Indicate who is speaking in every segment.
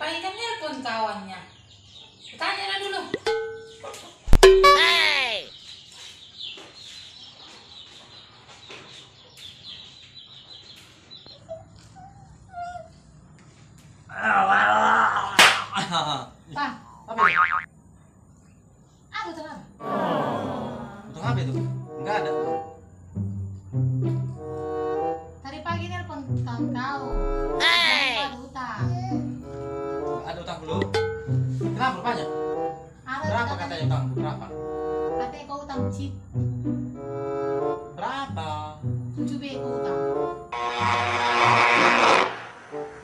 Speaker 1: pagi kan nelpon kawannya. Tanya dulu.
Speaker 2: Hey!
Speaker 1: Pak,
Speaker 3: Apa itu?
Speaker 1: aku tenang.
Speaker 3: Untuk apa itu? Enggak ada.
Speaker 1: Tadi pagi nelpon kawan kau.
Speaker 2: Hey!
Speaker 1: Ada utang.
Speaker 3: Enggak ada utang belum. Kenapa rupanya?
Speaker 1: Ada
Speaker 3: Berapa katanya utang? Berapa?
Speaker 1: Katanya kau utang chip.
Speaker 3: Berapa?
Speaker 1: 7 B kau utang.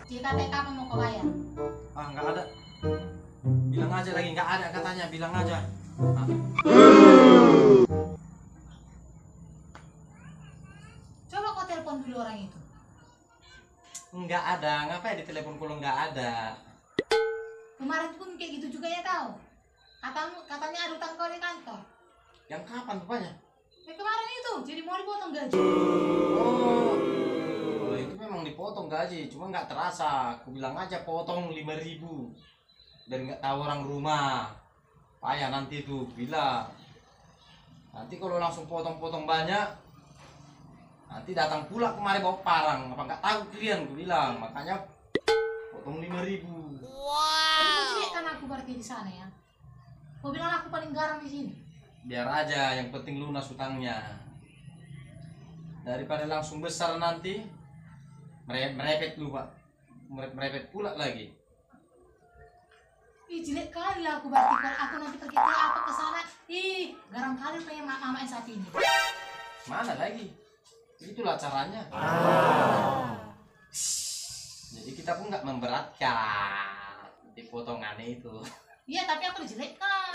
Speaker 1: Dia katanya kapan mau kau bayar?
Speaker 3: Ah, enggak ada. Bilang aja lagi enggak ada katanya, bilang aja. Ah,
Speaker 1: Coba kau telepon dulu orang itu.
Speaker 3: enggak ada. Ngapain di telepon kalau enggak ada?
Speaker 1: Kemarin pun kayak gitu juga ya kau. Katanya ada utang kau di kantor.
Speaker 3: Yang kapan rupanya?
Speaker 1: Ya kemarin itu, jadi mau dipotong gaji.
Speaker 3: Oh, kalau itu memang dipotong gaji, cuma nggak terasa. Aku bilang aja potong 5.000 dan nggak tahu orang rumah. Payah nanti tuh bilang. Nanti kalau langsung potong-potong banyak, nanti datang pula kemari bawa parang. Apa nggak tahu kalian? Aku bilang, makanya potong 5.000.
Speaker 1: Jadi kau jelekkan aku berarti di sana ya. Kau bilang aku paling garang di sini.
Speaker 3: Biar aja, yang penting lunas hutangnya. Daripada langsung besar nanti, merepet dulu pak, merepet pula lagi.
Speaker 1: Ih, jelek kali lah aku berarti kalau aku nanti pergi ke apa ke sana. Ih, garang kali kayak mama yang saat ini.
Speaker 3: Mana lagi? Itulah caranya. Jadi kita pun nggak memberatkan di potongannya itu.
Speaker 1: Iya, tapi aku dijelekkan.